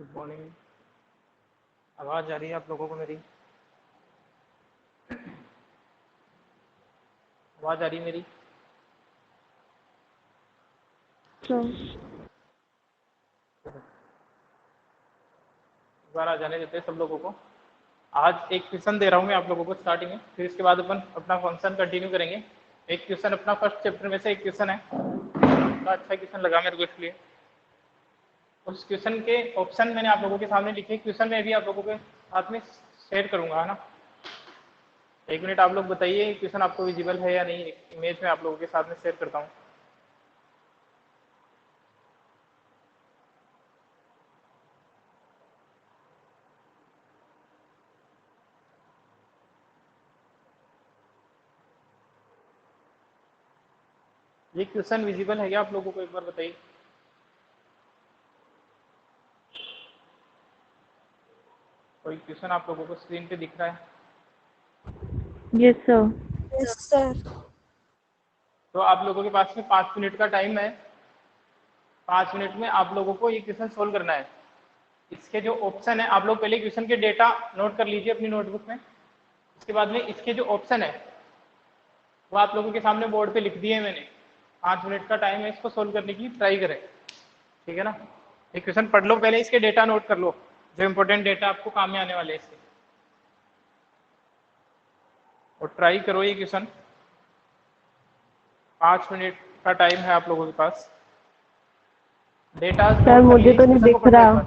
Good morning. आवाज़ आ रही है आप लोगों को मेरी? आवाज़ आ रही है मेरी? एक बार आ जाने देते हैं सब लोगों को। आज एक क्वेश्चन दे रहा हूँ मैं आप लोगों को स्टार्टिंग में, फिर इसके बाद अपन अपना फंक्शन कंटिन्यू करेंगे। एक क्वेश्चन अपना फर्स्ट चैप्टर में से एक क्वेश्चन है, बड़ा अच्छा क्वेश्चन लगा मेरे को, इसलिए उस क्वेश्चन के ऑप्शन मैंने आप लोगों के सामने लिखे। क्वेश्चन में भी आप लोगों के साथ में शेयर करूंगा, है ना। एक मिनट आप लोग बताइए क्वेश्चन आपको विजिबल है या नहीं। इमेज में आप लोगों के साथ में शेयर करता हूँ। ये क्वेश्चन विजिबल है क्या आप लोगों को, एक बार बताइए। कोई क्वेश्चन आप लोगों को स्क्रीन पे दिख रहा है? Yes sir. Yes sir. तो आप लोगों के पास में 5 मिनट का टाइम है। 5 मिनट में आप लोगों को ये क्वेश्चन सोल्व करना है। इसके जो ऑप्शन है, आप लोग पहले क्वेश्चन के डेटा नोट कर लीजिए अपनी नोटबुक में। उसके बाद में इसके जो ऑप्शन है वो आप लोगों के सामने बोर्ड पे लिख दिए हैं मैंने। 5 मिनट का टाइम है, इसको सोल्व करने की ट्राई करें, ठीक है ना। ये क्वेश्चन पढ़ लो पहले, इसके डेटा नोट कर लो, जो इंपॉर्टेंट डेटा आपको काम में आने वाले हैं इसके, और ट्राई करो ये क्वेश्चन। 5 मिनट का टाइम है आप लोगों के पास। डेटा सर नोट कर मुझे लिए, तो इस नहीं क्वेश्चन को दिख पढ़ लो एक रहा। बार।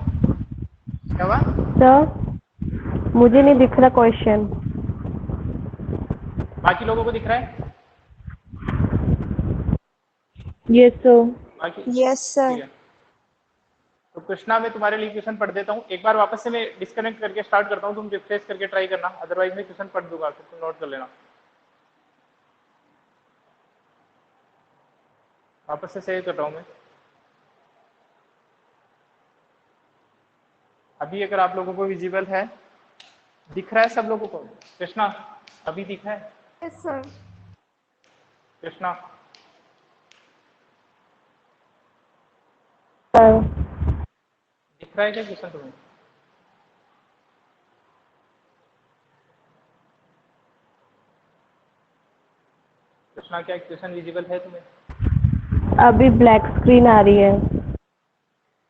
क्या हुआ? सर मुझे नहीं दिख रहा क्वेश्चन। बाकी लोगों को दिख रहा है? Yes sir. बाकी यस ठीक सर। है। तो कृष्णा, मैं तुम्हारे लिए क्वेश्चन पढ़ देता हूँ। एक बार वापस से मैं डिस्कनेक्ट करके स्टार्ट करता हूँ, तुम रिफ्रेश करके ट्राई करना, अदरवाइज मैं क्वेश्चन पढ़ दूंगा, फिर तुम नोट कर लेना। वापस से सेव कर रहा हूँ मैं। अभी अगर आप लोगों को विजिबल है, दिख रहा है सब लोगों को? कृष्णा, अभी दिख रहा है? Yes sir. कृष्णा, सर दिख रहा है क्या क्वेश्चन तुम्हें? कृष्णा, क्या क्वेश्चन विजिबल है तुम्हें? अभी ब्लैक स्क्रीन आ रही है।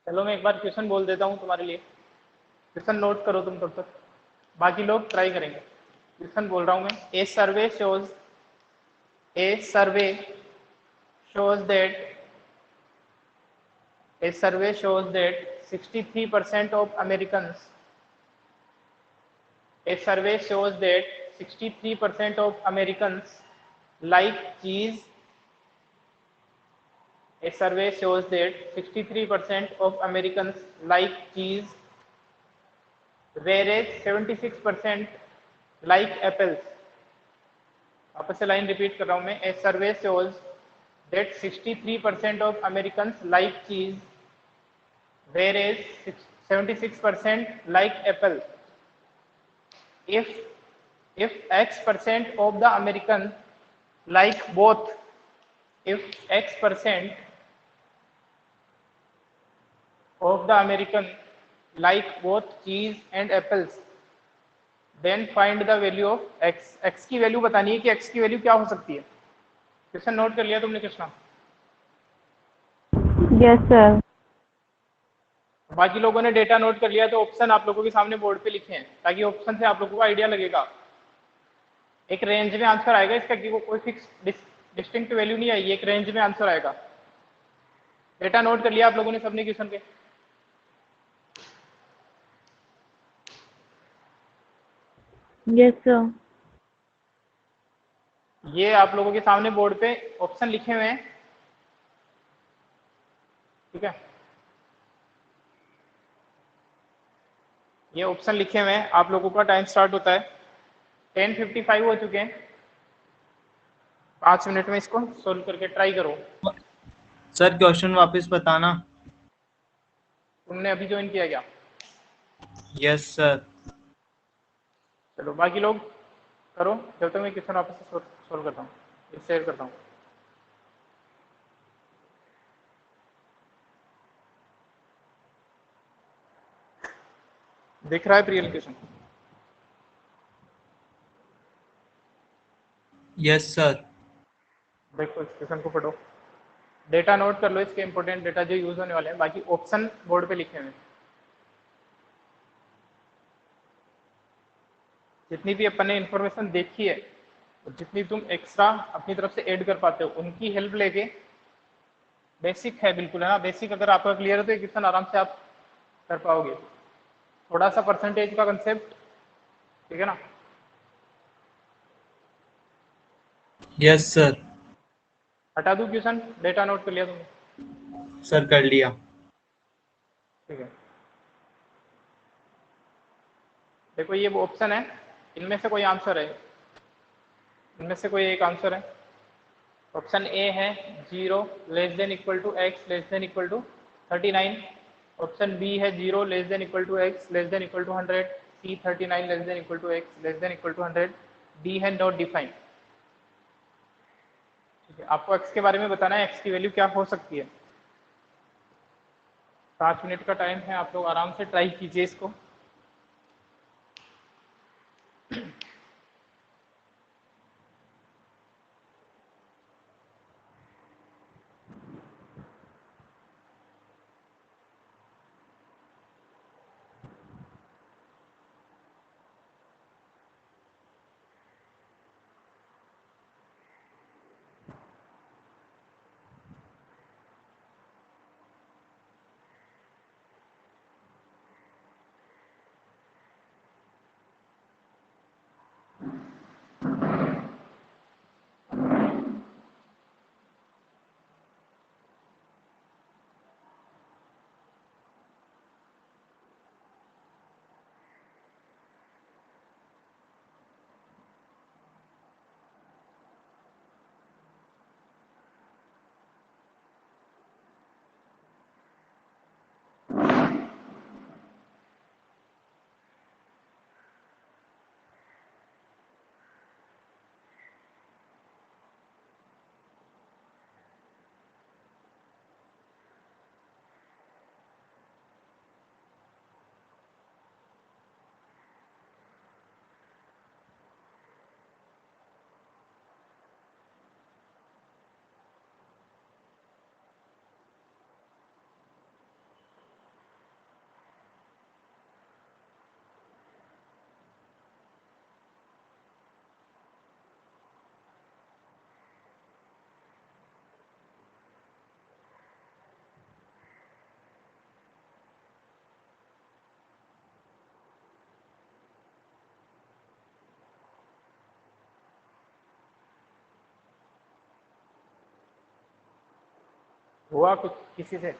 चलो मैं एक बार क्वेश्चन बोल देता हूँ तुम्हारे लिए, क्वेश्चन नोट करो तुम तब तक, बाकी लोग ट्राई करेंगे। क्वेश्चन बोल रहा हूँ मैं। ए सर्वे shows that a survey shows that 63% of Americans a survey shows that 63% of Americans like cheese. A survey shows that 63% of Americans like cheese, whereas 76% like apples. वापस से लाइन रिपीट कर रहा हूं मैं। A survey shows that 63% of Americans like cheese, whereas 76% like apple. If X% of the Americans like both, if X% of the American like both cheese and apples, then find the value of X. X की value बतानी है कि X की value क्या हो सकती है। Question note कर लिया तुमने कृष्णा? Yes sir. बाकी लोगों ने डेटा नोट कर लिया, तो ऑप्शन आप लोगों के सामने बोर्ड पे लिखे हैं, ताकि ऑप्शन से आप लोगों को आइडिया लगेगा। एक रेंज में आंसर आएगा इसका, कि कोई फिक्स डिस्टिंक्ट वैल्यू नहीं आएगी, एक रेंज में आंसर आएगा। डेटा नोट कर लिया आप लोगों ने सबने क्वेश्चन के? Yes sir. ये आप लोगों के सामने बोर्ड पे ऑप्शन लिखे हुए हैं, ठीक है। ये ऑप्शन लिखे हुए हैं, आप लोगों का टाइम स्टार्ट होता है। 10:55 हो चुके हैं। 5 मिनट में इसको सोल्व करके ट्राई करो। सर क्वेश्चन वापस बताना। तुमने अभी ज्वाइन किया क्या? Yes sir. चलो बाकी लोग करो, जब तक मैं क्वेश्चन वापस से सोल्व करता हूँ, शेयर करता हूँ। दिख रहा है प्रियल क्वेश्चन? Yes sir. देखो इस क्वेश्चन को पढ़ो, डेटा नोट कर लो, इसके इंपॉर्टेंट डेटा जो यूज होने वाले हैं, बाकी ऑप्शन बोर्ड पे लिखे हुए हैं। जितनी भी अपन ने इन्फॉर्मेशन देखी है और जितनी तुम एक्स्ट्रा अपनी तरफ से ऐड कर पाते हो, उनकी हेल्प लेके, बेसिक है बिल्कुल, है ना, बेसिक अगर आपका क्लियर है तो ये क्वेश्चन आराम से आप कर पाओगे। थोड़ा सा परसेंटेज का कंसेप्ट, ठीक है ना। Yes sir. हटा दूं क्वेश्चन, डेटा नोट कर लिया तुमने? सर कर लिया। ठीक है, देखो ये वो ऑप्शन है, इनमें से कोई आंसर है, इनमें से कोई एक आंसर है। ऑप्शन ए है 0 less than equal to x less than equal to 39। Option B है 0 less than equal to x less than equal to 100। C 39 less than equal to x less than equal to 100। D है not defined. ठीक है, आपको x के बारे में बताना है, एक्स की वैल्यू क्या हो सकती है। 5 मिनट का टाइम है, आप लोग आराम से ट्राई कीजिए इसको। हुआ कुछ किसी से?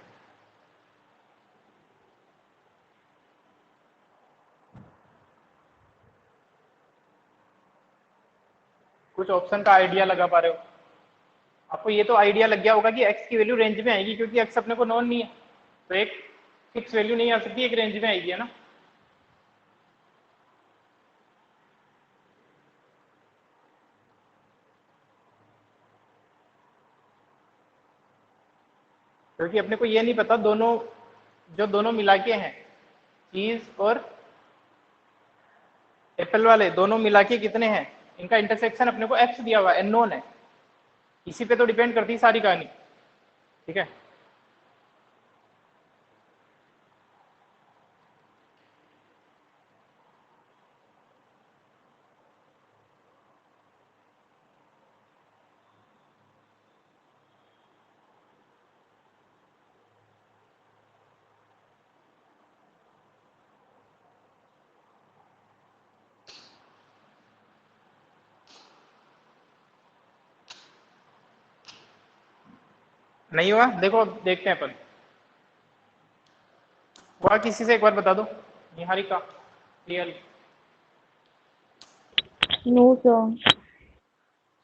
कुछ ऑप्शन का आइडिया लगा पा रहे हो? आपको ये तो आइडिया लग गया होगा कि एक्स की वैल्यू रेंज में आएगी, क्योंकि एक्स अपने को नॉन नहीं है, तो एक फिक्स वैल्यू नहीं आ सकती, एक रेंज में आएगी, है ना। क्योंकि अपने को ये नहीं पता दोनों, जो दोनों मिला के हैं, चीज और एप्पल वाले दोनों मिला के कितने हैं, इनका इंटरसेक्शन अपने को एक्स दिया हुआ है, अननोन है, इसी पे तो डिपेंड करती है सारी कहानी। ठीक है, नहीं हुआ? देखो अब देखते हैं अपन, हुआ किसी से एक बार बता दो, निहारिका, रियल। No sir.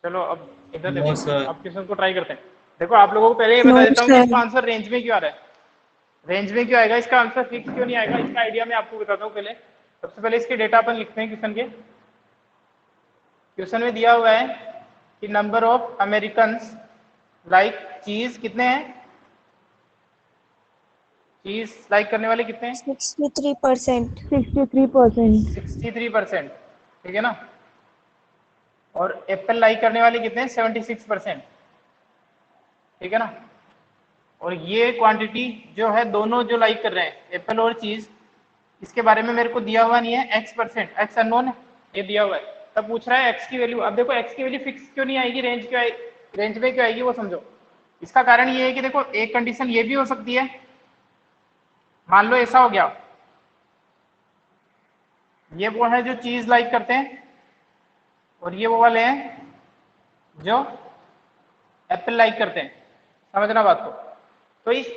चलो अब इधर देखो, नो सर। अब क्वेश्चन को ट्राई करते हैं। देखो आप लोगों को पहले ये बता नो देता हूँ कि सर। इसका आंसर रेंज में क्यों आ रहा है। रेंज में क्यों आएगा, इसका आंसर फिक्स क्यों नहीं आएगा, इसका आइडिया मैं आपको बताता हूँ। पहले सबसे पहले इसके डेटा अपन लिखते हैं क्वेश्चन के। क्वेश्चन में दिया हुआ है कि नंबर ऑफ अमेरिकन लाइक चीज कितने हैं, चीज लाइक करने वाले कितने हैं? 63%। 63%। 63%, ठीक है ना। और एप्पल लाइक करने वाले कितने हैं? 76%, ठीक है ना। और ये क्वांटिटी जो है दोनों जो लाइक कर रहे हैं एप्पल और चीज, इसके बारे में मेरे को दिया हुआ नहीं है x%, x अननोन है, ये दिया हुआ है। तब पूछ रहा है x की वैल्यू। अब देखो x की वैल्यू फिक्स क्यों नहीं आएगी, रेंज क्यों आएगी, रेंज में क्यों आएगी वो समझो। इसका कारण ये है कि देखो एक कंडीशन ये भी हो सकती है, मान लो ऐसा हो गया, ये वो है जो चीज लाइक करते हैं और ये वो वाले हैं जो एप्पल लाइक करते हैं, समझना बात को। तो इस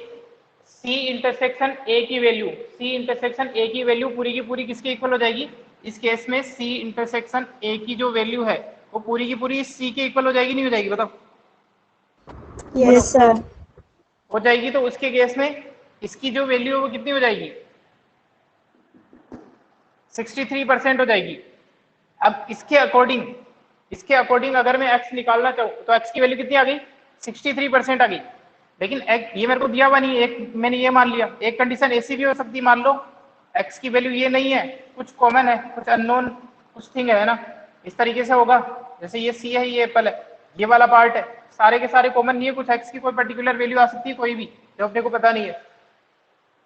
C इंटरसेक्शन A की वैल्यू, C इंटरसेक्शन A की वैल्यू पूरी की पूरी किसके इक्वल हो जाएगी? इस केस में C इंटरसेक्शन A की जो वैल्यू है वो पूरी की पूरी इस C के इक्वल हो जाएगी, नहीं हो जाएगी बताओ? Yes sir. हो जाएगी। तो उसके केस में इसकी जो वैल्यू है वो कितनी हो जाएगी? 63% हो जाएगी। अब इसके अकॉर्डिंग अगर मैं x निकालना चाहूँ तो x की वैल्यू कितनी आ गई? 63% आ गई। लेकिन ये मेरे को दिया हुआ नहीं, एक मैंने ये मान लिया। एक कंडीशन ऐसी भी हो सकती है, मान लो x की वैल्यू ये नहीं है, कुछ कॉमन है, कुछ अननोन कुछ थिंग है ना, इस तरीके से होगा। जैसे ये C है, ये एप्पल है, ये वाला पार्ट है, सारे के सारे कॉमन नहीं है, कुछ x की कोई पर्टिकुलर वैल्यू आ सकती है, कोई भी जो अपने को पता नहीं है,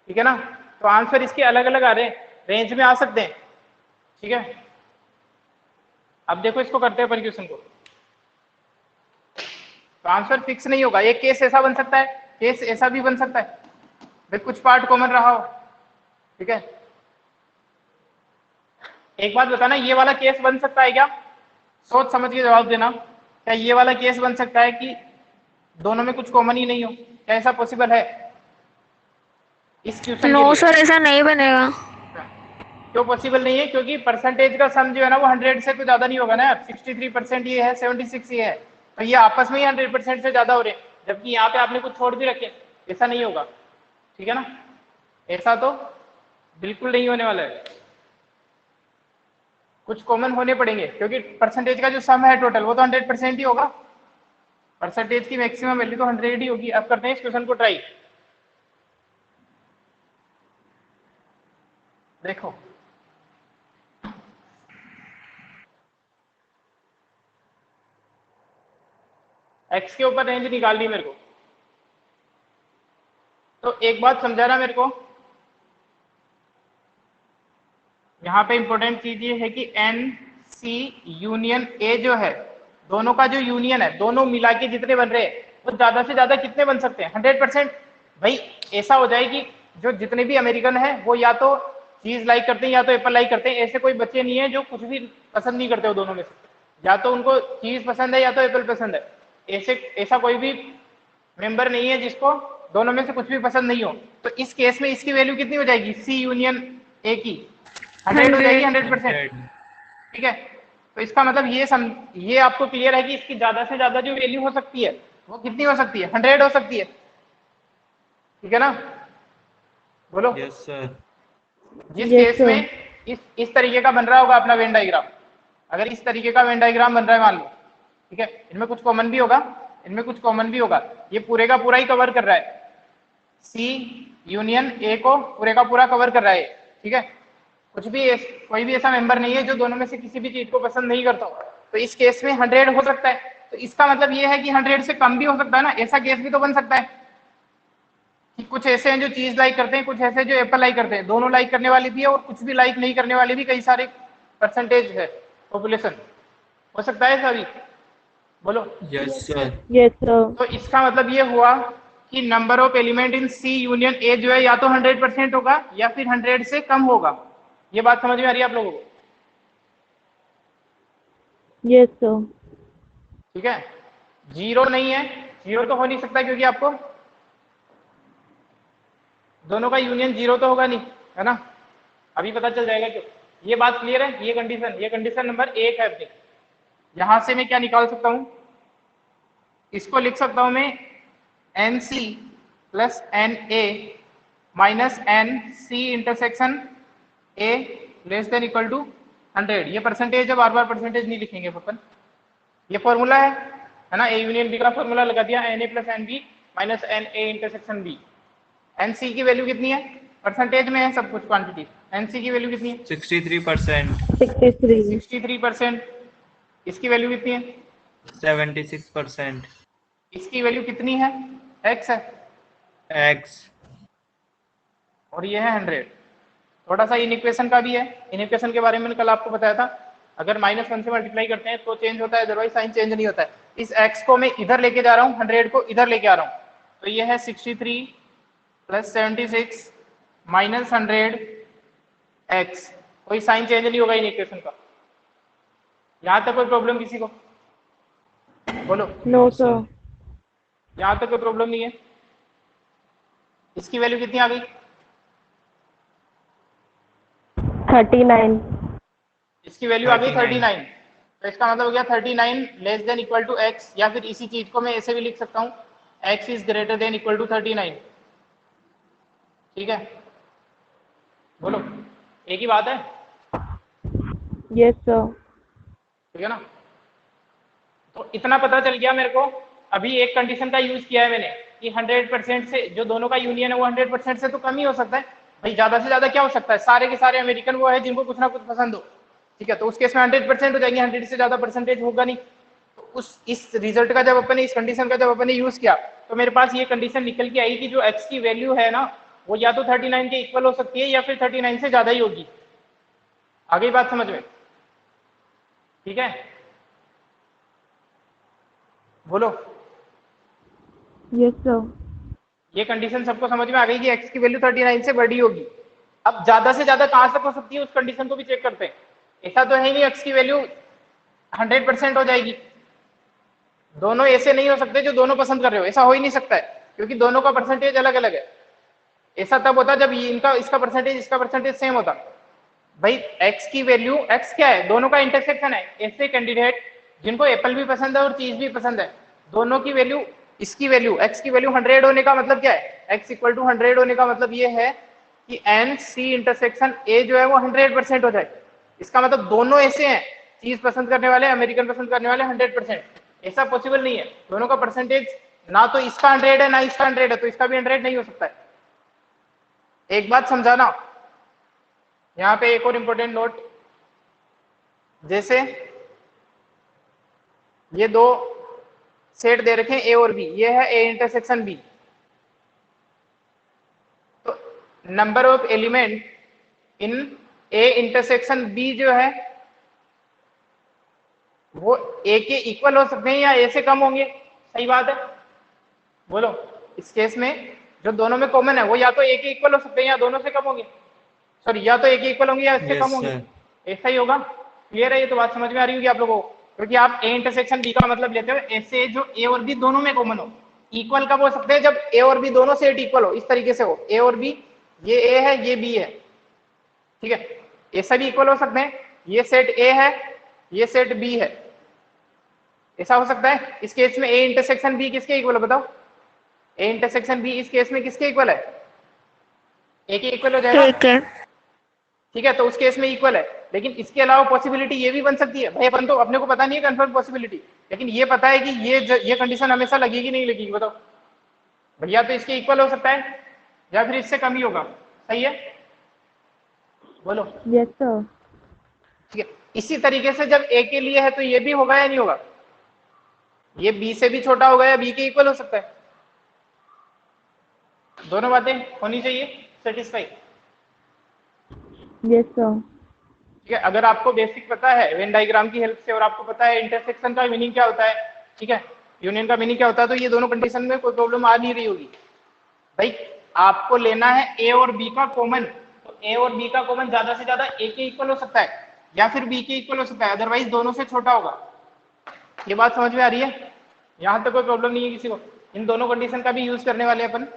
ठीक है ना। तो आंसर इसके अलग अलग आ रहे हैं, रेंज में आ सकते हैं, ठीक है। अब देखो इसको करते हैं परिक्वेशन को, तो आंसर फिक्स नहीं होगा। एक केस ऐसा बन सकता है, केस ऐसा भी बन सकता है भाई कुछ पार्ट कॉमन रहा हो, ठीक है। एक बात बताना, ये वाला केस बन सकता है क्या? सोच समझ के जवाब देना। क्या ये वाला केस बन सकता है कि दोनों में कुछ कॉमन ही नहीं हो? क्या ऐसा पॉसिबल है इस क्वेश्चन के नो लिए? सर, ऐसा नहीं बनेगा। क्यों पॉसिबल नहीं है? क्योंकि परसेंटेज का सम जो है ना वो 100 से तो ज्यादा नहीं होगा ना। 63% ये है, 76 ये है, तो ये आपस में ही 100% से ज्यादा हो रहे हैं, जबकि यहाँ पे आपने कुछ छोड़ भी रखे, ऐसा नहीं होगा, ठीक है ना। ऐसा तो बिल्कुल नहीं होने वाला है, कुछ कॉमन होने पड़ेंगे, क्योंकि परसेंटेज का जो सम है टोटल वो तो 100% ही होगा। परसेंटेज की मैक्सिमम वैल्यू तो 100 ही होगी। अब करते हैं इस क्वेश्चन को ट्राई। देखो x के ऊपर रेंज निकालनी मेरे को, तो एक बात समझाना मेरे को, यहाँ पे इंपॉर्टेंट चीज ये है कि एन सी यूनियन ए जो है, दोनों का जो यूनियन है, दोनों मिला के जितने बन रहे हैं वो ज्यादा से ज्यादा कितने बन सकते हैं? 100%। भाई ऐसा हो जाए कि जो जितने भी अमेरिकन है वो या तो चीज लाइक करते हैं या तो एप्पल लाइक करते हैं, ऐसे कोई बच्चे नहीं है जो कुछ भी पसंद नहीं करते हो दोनों में से, या तो उनको चीज पसंद है या तो एप्पल पसंद है। ऐसा कोई भी मेंबर नहीं है जिसको दोनों में से कुछ भी पसंद नहीं हो। तो इस केस में इसकी वैल्यू कितनी हो जाएगी? सी यूनियन ए की 100 हो जाएगी, 100%, ठीक है। तो इसका मतलब ये आपको क्लियर है कि इसकी ज्यादा से ज्यादा जो वैल्यू हो सकती है वो कितनी हो सकती है? 100 हो सकती है, ठीक है ना। बोलो। Yes sir. जिस Yes, केस sir. में इस तरीके का बन रहा होगा अपना वेन डायग्राम, अगर इस तरीके का वेन डायग्राम बन रहा है मान लो, ठीक है, इनमें कुछ कॉमन भी होगा, इनमें कुछ कॉमन भी होगा, ये पूरे का पूरा ही कवर कर रहा है, सी यूनियन ए को पूरे का पूरा कवर कर रहा है, ठीक है। कोई भी ऐसा मेंबर नहीं है जो दोनों में से किसी भी चीज को पसंद नहीं करता हो। तो इस केस में 100 हो सकता है। तो इसका मतलब ये है कि 100 से कम भी हो सकता है ना, ऐसा केस भी तो बन सकता है कि कुछ ऐसे हैं जो चीज लाइक करते हैं, कुछ ऐसे जो एप्पल लाइक करते हैं, दोनों लाइक करने वाले भी है और कुछ भी लाइक नहीं करने वाले भी कई सारे परसेंटेज है, पॉपुलेशन हो सकता है सभी। बोलो। Yes sir. Yes, sir. तो इसका मतलब ये हुआ कि number of element in C union A जो है या तो 100% होगा या फिर 100 से कम होगा। ये बात समझ में आ रही है आप लोगों को? Yes, sir. ठीक है, जीरो नहीं है, जीरो तो हो नहीं सकता क्योंकि आपको दोनों का यूनियन जीरो तो होगा नहीं, है ना। अभी पता चल जाएगा क्यों। ये बात क्लियर है। ये कंडीशन नंबर 1 है अपनी। यहां से मैं क्या निकाल सकता हूं? इसको लिख सकता हूं मैं n C plus n A minus n C intersection A less than equal to 100। ये परसेंटेज है, बार बार परसेंटेज नहीं लिखेंगे अपन। ये फॉर्मूला है ना, ए यूनियन बी का फॉर्मूला लगा दिया, n A plus n B minus n A intersection B. NC की वैल्यू कितनी है? परसेंटेज में है सब कुछ क्वांटिटी। एनसी की वैल्यू कितनी है? 63%, 63, 63%। इसकी वैल्यू कितनी है? 76%, इसकी वैल्यू कितनी है? एक्स है X, और ये है 100। थोड़ा सा इन इक्वेशन का भी है, इन इक्वेशन के बारे में कल आपको बताया था, अगर -1 से मल्टीप्लाई करते हैं तो चेंज होता है, अदरवाइज साइन चेंज नहीं होता है। इस x को मैं इधर लेके जा रहा हूँ, 100 को इधर लेके आ रहा हूँ, तो ये है 63 + 76 - 100 x। कोई साइन चेंज नहीं होगा इन इक्वेशन का। यहाँ तक कोई प्रॉब्लम किसी को? बोलो। नो सर, यहाँ तक कोई प्रॉब्लम नहीं है। इसकी वैल्यू कितनी आ गई? 39, इसकी वैल्यू आ गई 39, 39। तो इसका मतलब हो गया 39 < x, या फिर इसी चीज को मैं ऐसे भी लिख सकता हूँ, x > 39। ठीक है, बोलो, एक ही बात है, यस सर, ठीक है ना? तो इतना पता चल गया मेरे को। अभी एक कंडीशन का यूज किया है मैंने कि 100% से, जो दोनों का यूनियन है वो 100% से तो कम ही हो सकता है भाई, ज्यादा से ज्यादा क्या हो सकता है? सारे के सारे अमेरिकन वो है जिनको कुछ ना कुछ पसंद हो, ठीक है, तो उस केस में 100% हो जाएंगे, 100 से ज्यादा परसेंटेज होगा नहीं। तो उस इस रिजल्ट का जब अपने, इस कंडीशन का जब अपने यूज किया, तो मेरे पास ये कंडीशन निकल के आई कि जो x की वैल्यू है ना, वो या तो 39 के इक्वल हो सकती है या फिर 39 से ज्यादा ही होगी। आ गई बात समझ में? ठीक है, बोलो। यस सर, ये कंडीशन सबको समझ में आ गई कि x की वैल्यू 39 से बड़ी होगी। अब ज्यादा से ज्यादा कहां तक हो सकती है, उस कंडीशन को भी चेक करते हैं। ऐसा तो है नहीं x की वैल्यू 100% हो जाएगी। दोनों ऐसे नहीं हो सकते जो दोनों पसंद कर रहे हो, ऐसा हो ही नहीं सकता है, क्योंकि दोनों का परसेंटेज अलग अलग है। ऐसा तब होता जब इनका, इसका परसेंटेज इसका परसेंटेज सेम होता। भाई x की वैल्यू, x क्या है? दोनों का इंटरसेक्शन है। ऐसे कैंडिडेट जिनको एप्पल भी पसंद है और चीज भी पसंद है, दोनों की वैल्यू, इसकी वैल्यू, x की वैल्यू 100 होने का मतलब क्या है? x = 100 होने का मतलब ये है कि NC * A जो है वो 100% हो जाए। इसका मतलब दोनों ऐसे हैं, चीज पसंद करने वाले, अमेरिकन पसंद करने वाले 100%। ऐसा पॉसिबल नहीं है, दोनों का परसेंटेज ना तो इसका 100 है ना इसका 100 है, तो इसका भी 100 नहीं हो सकता है। एक बात समझाना, यहाँ पे एक और इंपॉर्टेंट नोट, जैसे ये दो सेट दे रखे हैं A और B, ये है A * B, तो number of element in A * B जो है वो A के इक्वल हो सकते हैं या A से कम होंगे। सही बात है, बोलो। इस केस में जो दोनों में कॉमन है वो या तो A के इक्वल हो सकते हैं या दोनों से कम होंगे, सॉरी, या तो A के इक्वल होंगे या इससे कम yes होंगे। sir, ऐसा ही होगा। क्लियर है? ये तो बात समझ में आ रही होगी आप लोगों को, क्योंकि आप A * B का मतलब लेते हो ऐसे जो A और B दोनों में कॉमन हो। इक्वल कब हो सकते हैं? जब A और B दोनों सेट इक्वल हो, इस तरीके से हो, A और B, ये A है ये B है, ठीक है, ऐसा भी इक्वल हो सकते हैं, ये सेट A है ये सेट B है, ऐसा हो सकता है। इस केस में A * B किसके इक्वल है बताओ? A * B इस केस में किसके इक्वल है? A के इक्वल हो जाएगा, ठीक है। ठीक है, तो उस केस में इक्वल है। लेकिन इसके अलावा पॉसिबिलिटी ये भी बन सकती है, भाई अपन तो, अपने को पता नहीं है कंफर्म पॉसिबिलिटी, लेकिन ये पता है कि ये कंडीशन हमेशा लगेगी नहीं लगेगी, बताओ भैया। तो इसके इक्वल हो सकता है या फिर इससे कम ही होगा। सही है, बोलो। यस सर, ठीक है, इसी तरीके से जब A के लिए है तो ये भी होगा या नहीं होगा? ये B से भी छोटा होगा या B के इक्वल हो सकता है। दोनों बातें होनी चाहिए सेटिस्फाई। यस सर, ठीक है, अगर आपको बेसिक पता है वेन डायग्राम की हेल्प से, और आपको पता है इंटरसेक्शन का मीनिंग क्या होता है, ठीक है, यूनियन का मीनिंग क्या होता है, तो ये दोनों कंडीशन में कोई प्रॉब्लम आ नहीं रही होगी। भाई आपको लेना है A और B का कॉमन, तो A और B का कॉमन ज्यादा से ज्यादा A के इक्वल हो सकता है या फिर B के इक्वल हो सकता है, अदरवाइज दोनों से छोटा होगा। ये बात समझ में आ रही है? यहाँ तक कोई प्रॉब्लम नहीं है किसी को? इन दोनों कंडीशन का भी यूज करने वाले अपन।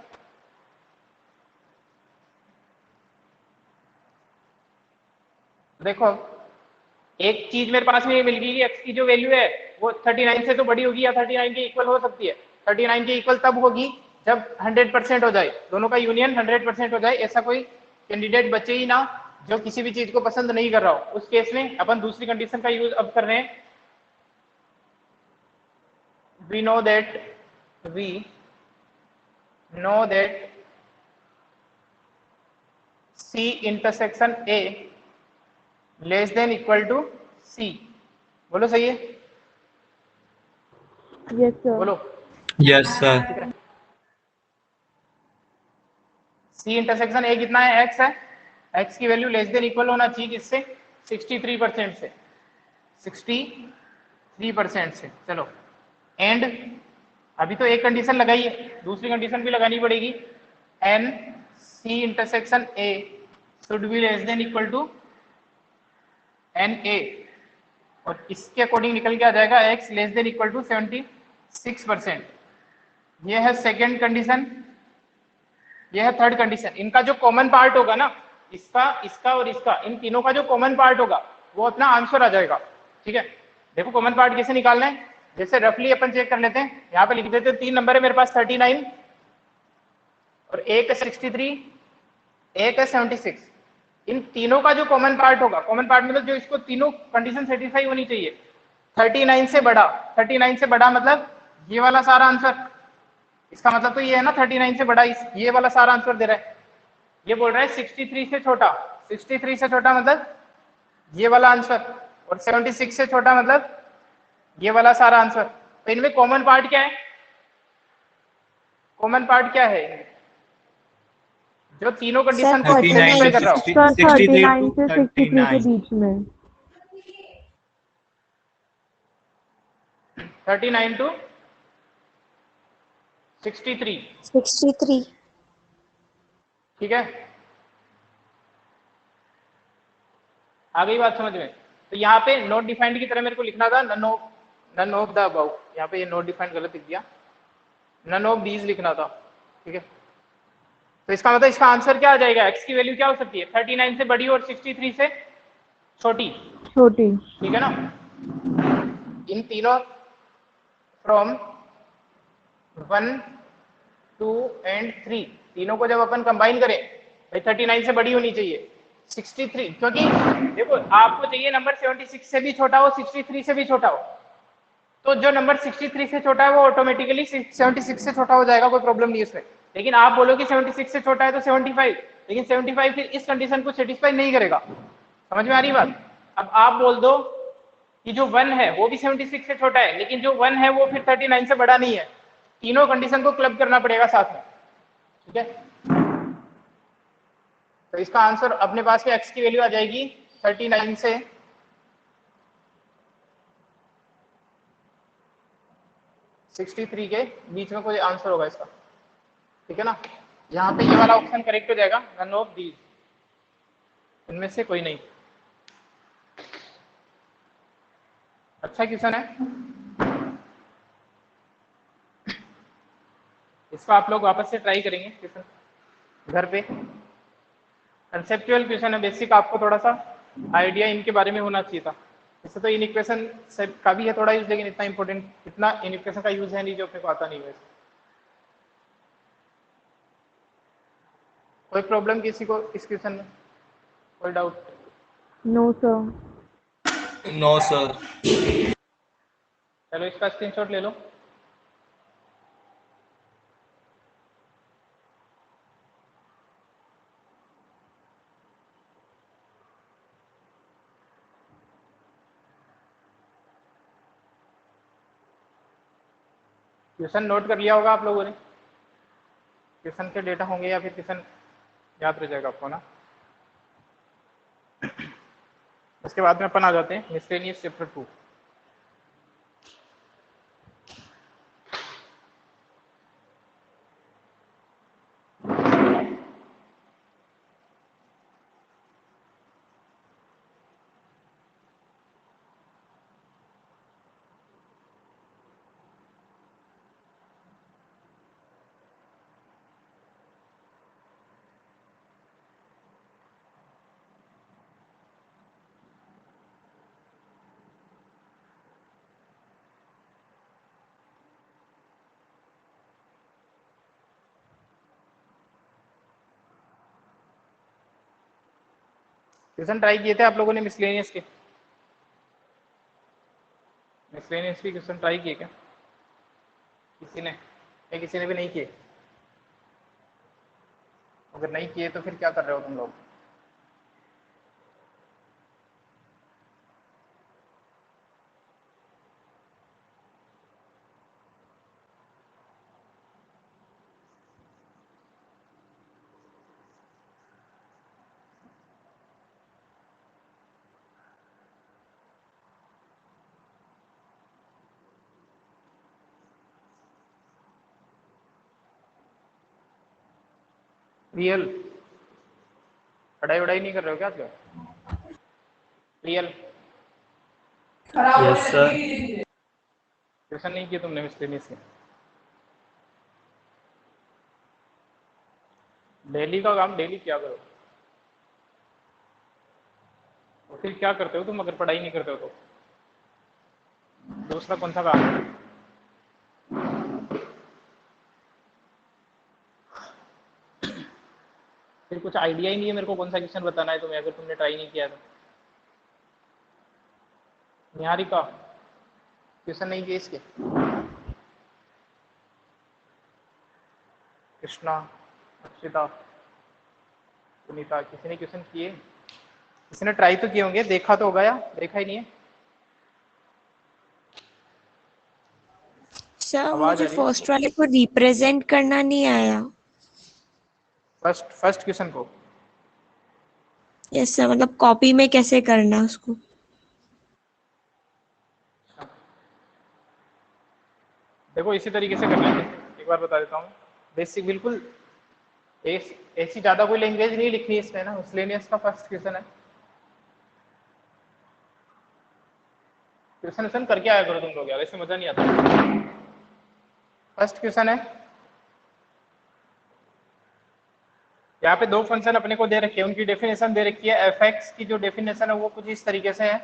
देखो, एक चीज मेरे पास में ये मिल गई कि x की जो वैल्यू है वो 39 से तो बड़ी होगी या 39 के इक्वल हो सकती है। 39 के इक्वल तब होगी जब 100% हो जाए, दोनों का यूनियन 100% हो जाए। ऐसा कोई कैंडिडेट बचे ही ना जो किसी भी चीज को पसंद नहीं कर रहा हो। उस केस में अपन दूसरी कंडीशन का यूज अब कर रहे हैं। we know that C intersection A less than equal to C. बोलो सही है? Yes, sir. बोलो। Yes, sir. C intersection A कितना है? एक्स है। एक्स की वैल्यू लेस देन इक्वल होना चाहिए किससे? 63% से। 63% से। चलो एंड अभी तो एक कंडीशन लगाई है, दूसरी कंडीशन भी लगानी पड़ेगी। N C intersection A should be less than equal to n A, और इसके अकॉर्डिंग निकल के आ जाएगा x less than equal to 76%। ये है सेकेंड कंडीशन, ये है थर्ड कंडीशन। इनका जो कॉमन पार्ट होगा ना, इसका इसका और इसका, इन तीनों का जो कॉमन पार्ट होगा वो अपना आंसर आ जाएगा। ठीक है, देखो कॉमन पार्ट कैसे निकालना है, जैसे रफली अपन चेक कर लेते हैं। यहाँ पे लिख देते हैं 3 नंबर है मेरे पास 39 और एक है 63, एक है 76। इन तीनों का जो कॉमन पार्ट होगा, कॉमन पार्ट मतलब जो इसको तीनों कंडीशन सेटिस्फाई होनी चाहिए। 39 से बड़ा, 39 से बड़ा मतलब ये वाला सारा आंसर। इसका मतलब तो ये है ना 39 से बड़ा, इस ये वाला सारा आंसर दे रहा है। ये बोल रहा है 63 से छोटा, 63 से छोटा मतलब ये वाला आंसर, और 76 से छोटा मतलब ये वाला सारा आंसर। तो इनमें कॉमन पार्ट क्या है? कॉमन पार्ट क्या है जो तीनों कंडीशन को 39 सेटिस्फाई to कर रहा हो? 60 सर 63 39 to से 63 के 39. बीच में। 39 टू 63। 63. ठीक है, आ गई बात समझ में? तो यहाँ पे नॉट डिफाइंड की तरह मेरे को लिखना था नन ऑफ द अबव। यहाँ पे ये नॉट डिफाइंड गलत लिख दिया, नन ऑफ दीज लिखना था। ठीक है, तो इसका मतलब इसका आंसर क्या आ जाएगा? एक्स की वैल्यू क्या हो सकती है? 39 से बड़ी और 63 से छोटी। छोटी। ठीक है ना? इन तीनों फ्रॉम 1 2 एंड 3 तीनों को जब अपन कंबाइन करें, भाई 39 से बड़ी होनी चाहिए 63, क्योंकि देखो आपको चाहिए नंबर 76 से भी छोटा हो, 63 से भी छोटा हो। तो जो नंबर 63 से छोटा है वो ऑटोमेटिकली 76 से छोटा हो जाएगा, कोई प्रॉब्लम नहीं है उसमें। लेकिन आप बोलो कि 76 से छोटा है तो 75, लेकिन 75 फिर इस कंडीशन को सेटिस्फाई नहीं करेगा। समझ में आ रही बात? अब आप बोल दो कि जो 1 है वो भी 76 से छोटा है, लेकिन जो 1 है वो फिर 39 से बड़ा नहीं है। तीनों कंडीशन को क्लब करना पड़ेगा साथ में। ठीक है, तो इसका आंसर अपने पास के x की वैल्यू आ जाएगी 39 से 63 के बीच में कोई आंसर होगा इसका। ठीक है ना? यहाँ पे ये वाला ऑप्शन करेक्ट हो जाएगा, नन ऑफ दीज, इनमें से कोई नहीं। अच्छा क्वेश्चन है, इसको आप लोग वापस से ट्राई करेंगे क्वेश्चन घर पे। कंसेप्चुअल क्वेश्चन है, बेसिक आपको थोड़ा सा आइडिया इनके बारे में होना चाहिए था। इससे तो इन इक्वेशन से का भी है थोड़ा यूज, लेकिन इतना इंपॉर्टेंट इतना इन इक्वेशन का यूज है नहीं जो अपने को आता नहीं है। कोई प्रॉब्लम किसी को इस क्वेश्चन में? कोई doubt? No sir. No, sir. चलो इसका स्क्रीनशॉट ले लो। क्वेश्चन नोट कर लिया होगा आप लोगों ने, क्वेश्चन के डेटा होंगे या फिर क्वेश्चन याद रह जाएगा आपको ना? उसके बाद में अपन आ जाते हैं मिसलेनियस चैप्टर 2। क्वेश्चन ट्राई किए थे आप लोगों ने मिसलेनियस के? मिसलेनियस के क्वेश्चन ट्राई किए क्या किसी ने, या किसी ने भी नहीं किए? अगर नहीं किए तो फिर क्या कर रहे हो तुम लोग? रियल पढ़ाई वढ़ाई नहीं कर रहे हो क्या आजकल? Real Yes, sir. ट्यूशन नहीं किया तुमने मिसलेनियस के? डेली का काम डेली क्या करो, और फिर क्या करते हो तुम अगर पढ़ाई नहीं करते हो तो? दूसरा कौन सा काम है? फिर कुछ आइडिया ही नहीं है मेरे को कौन सा क्वेश्चन बताना है तुम्हें, अगर तुमने ट्राई नहीं किया तो। निहारिका क्वेश्चन नहीं किए इसके? कृष्णा, अक्षिता, सुनीता, किसी ने क्वेश्चन किए? किसी ने ट्राई तो किए होंगे, देखा तो होगा या देखा ही नहीं है? सर आवाज आ मुझे रही है? फर्स्ट वाले को रिप्रेजेंट करना नहीं आया। फर्स्ट क्वेश्चन को? यस सर, मतलब कॉपी में कैसे करना है उसको? देखो इसी तरीके से करना है, एक बार बता देता हूँ। बेसिक बिल्कुल ऐसी ज्यादा कोई लैंग्वेज नहीं लिखनी है इसमें ना, मिसलेनियस का फर्स्ट क्वेश्चन है। क्वेश्चन करके आया करो तुम लोग यार, ऐसे मजा नहीं आता। फर्स्ट क्वेश्चन है, यहाँ पे दो फंक्शन अपने को दे रखे हैं, उनकी डेफिनेशन दे रखी है। एफ एक्स की जो डेफिनेशन है वो कुछ इस तरीके से है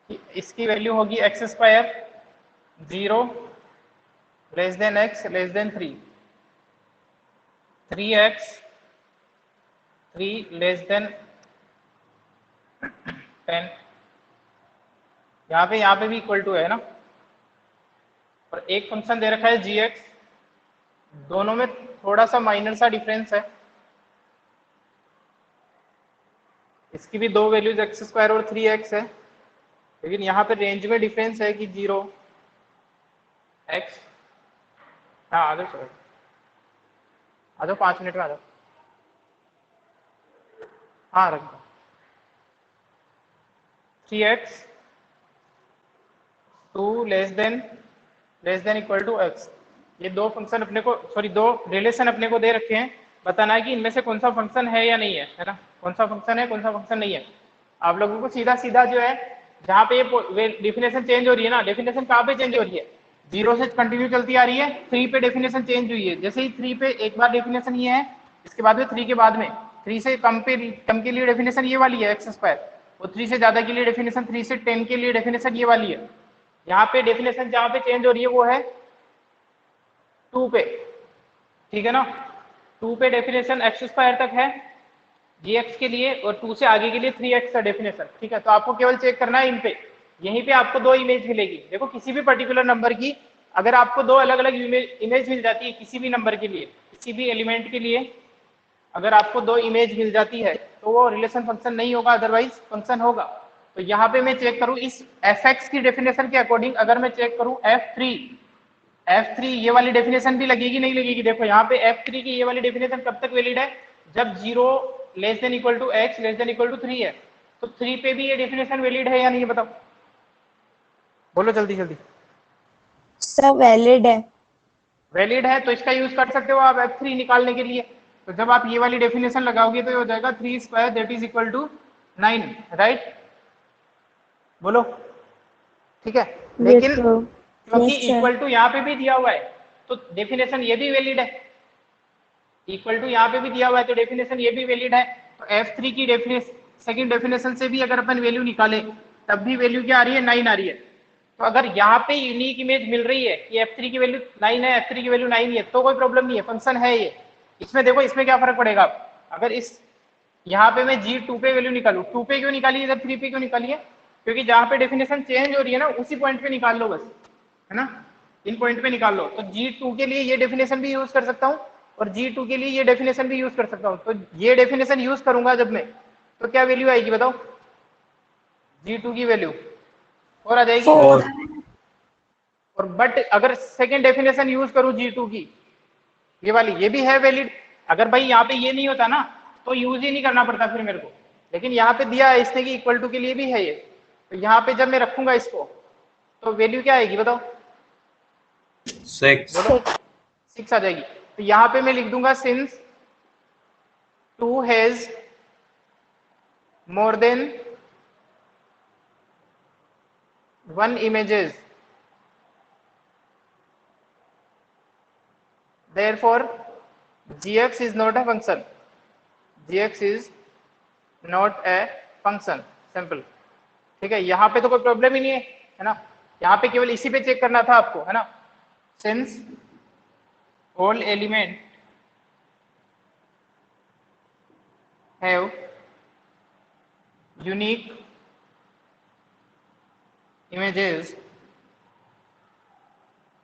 कि इसकी वैल्यू होगी x square 0 less then x less then 3, 3x 3 less than 10। यहाँ पे भी इक्वल टू है ना, और एक फंक्शन दे रखा है जी एक्स, दोनों में थोड़ा सा माइनर सा डिफरेंस है। इसकी भी दो वैल्यूज एक्स स्क्वायर और 3x है, लेकिन यहाँ पे रेंज में डिफरेंस है कि 0x। हाँ आ जाओ, चलो आ जाओ, 5 मिनट में आ जाओ। हाँ रख दो। 3x 2 less than equal to x। ये दो फंक्शन अपने को, सॉरी दो रिलेशन अपने को दे रखे हैं, बताना है कि इनमें से कौन सा फंक्शन है या नहीं है ना, कौन सा फंक्शन है कौन सा फंक्शन नहीं है। आप लोगों को सीधा सीधा जो है, जहाँ पे ये डेफिनेशन चेंज हो रही है ना, डेफिनेशन कहाँ पे चेंज हो रही है? 0 से कंटिन्यू चलती आ रही है, 3 पे डेफिनेशन चेंज हुई है। जैसे ही 3 पे एक बार डेफिनेशन ये है, इसके बाद में 3 के बाद में 3 से कम के लिए डेफिनेशन ये वाली है एक्स स्क्वायर, और 3 से ज्यादा के लिए डेफिनेशन, 3 से 10 के लिए डेफिनेशन ये वाली है। यहाँ पे डेफिनेशन जहाँ पे चेंज हो रही है वो है 2 पे, ठीक है ना। 2 पे डेफिनेशन एक्स स्क्वायर तक है gx के लिए, और 2 से आगे के लिए 3x का डेफिनेशन, ठीक है। तो आपको केवल चेक करना है इन पे, यहीं पे आपको दो इमेज मिलेगी। देखो किसी भी पर्टिकुलर नंबर की अगर आपको दो अलग अलग इमेज मिल जाती है, किसी भी नंबर के लिए, किसी भी एलिमेंट के लिए अगर आपको दो इमेज मिल जाती है तो वो रिलेशन फंक्शन नहीं होगा, अदरवाइज फंक्शन होगा। तो यहाँ पे मैं चेक करूं इस f(x) की डेफिनेशन के अकॉर्डिंग, अगर मैं चेक करूं f3 ये वाली डेफिनेशन भी लगेगी नहीं लगेगी? देखो यहाँ पे f3 की ये वाली डेफिनेशन कब तक वैलिड है? जब 0 less than equal to x less than equal to 3 है। तो 3 पे भी ये डेफिनेशन वैलिड है या नहीं, बताओ, बोलो जल्दी जल्दी। सर वैलिड है। वैलिड है तो इसका यूज कर सकते हो आप f3 निकालने के लिए। तो जब आप ये वाली डेफिनेशन लगाओगे तो ये हो जाएगा 3 square that is equal to 9, right? बोलो, ठीक है। लेकिन क्योंकि यस सर। इक्वल टू यहाँ पे भी दिया हुआ है तो डेफिनेशन ये भी वैलिड है, इक्वल टू यहाँ पे भी दिया हुआ है तो डेफिनेशन ये भी वैलिड है। तो f3 की डेफिनेशन, सेकंड डेफिनेशन से भी अगर अपन वैल्यू निकाले तब भी वैल्यू क्या आ रही है? 9 आ रही है। तो अगर यहाँ पे यूनिक इमेज मिल रही है कि f3 की वैल्यू 9 है, f3 की वैल्यू 9 है, तो कोई प्रॉब्लम नहीं है, फंक्शन है ये। इसमें देखो इसमें क्या फर्क पड़ेगा, अगर इस यहाँ पे मैं g2 पे वैल्यू निकालू, 2 पे क्यों निकाली इधर 3 पे क्यों निकाली है? क्योंकि जहाँ पे डेफिनेशन चेंज हो रही है ना उसी पॉइंट पे निकाल लो बस, है ना, इन पॉइंट पे निकाल लो। तो g2 के लिए ये डेफिनेशन भी यूज कर सकता हूँ और g2 के लिए ये डेफिनेशन भी यूज कर सकता हूँ। तो ये डेफिनेशन यूज करूंगा जब मैं, तो क्या वैल्यू आएगी बताओ? g2 की वैल्यू 4 आ जाएगी। Four. और बट अगर सेकेंड डेफिनेशन यूज करूं g2 की, ये वाली, ये भी है वैलिड। अगर भाई यहाँ पे ये नहीं होता ना तो यूज ही नहीं करना पड़ता फिर मेरे को, लेकिन यहाँ पे दिया है इसने कि इक्वल टू के लिए भी है ये। तो यहाँ पे जब मैं रखूंगा इसको तो वैल्यू क्या आएगी बताओ? 6. बोलो, 6 आ जाएगी। तो यहाँ पे मैं लिख दूंगा since 2 has more than 1 images, therefore gx is not a function, gx is not a function, simple। ठीक है, यहाँ पे तो कोई प्रॉब्लम ही नहीं है ना, यहाँ पे केवल इसी पे चेक करना था आपको, है ना। Since all element have unique images,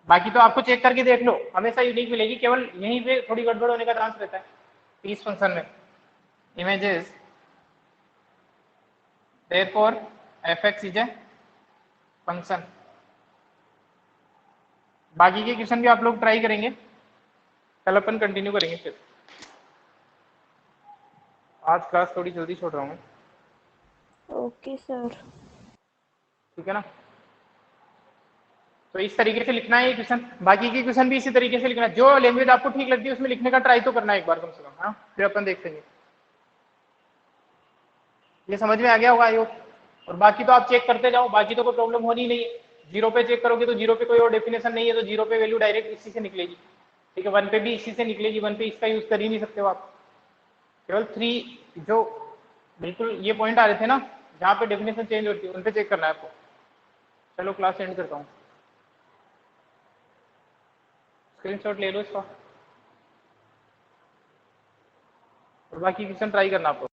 बाकी तो आपको चेक करके देख लो, हमेशा यूनिक मिलेगी, केवल यहीं पे थोड़ी गड़बड़ होने का चांस रहता है इस फंक्शन में। Images therefore fx is a function. बाकी के क्वेश्चन भी आप लोग ट्राई करेंगे, कल अपन कंटिन्यू करेंगे फिर। आज क्लास थोड़ी जल्दी छोड़ रहा हूँ, ओके सर। ठीक है ना। तो इस तरीके से लिखना है ये क्वेश्चन, बाकी के क्वेश्चन भी इसी तरीके से लिखना है। जो लैंग्वेज आपको ठीक लगती है उसमें लिखने का ट्राई तो करना है एक बार कम से कम, हाँ, फिर अपन देखेंगे। ये समझ में आ गया होगा आयोग। और बाकी तो आप चेक करते जाओ, बाकी तो कोई प्रॉब्लम होनी नहीं है। 0 पे चेक करोगे तो 0 पे कोई और डेफिनेशन नहीं है, तो 0 पे वैल्यू डायरेक्ट इसी से निकलेगी, ठीक है। 1 पे भी इसी से निकलेगी, 1 पे इसका यूज कर ही नहीं सकते हो आप। केवल 3 जो बिल्कुल ये पॉइंट आ रहे थे ना जहाँ पे डेफिनेशन चेंज होती है, उन पे चेक करना है आपको। चलो क्लास एंड करता हूँ, स्क्रीनशॉट ले लो इसका, और बाकी क्वेश्चन ट्राई करना आपको।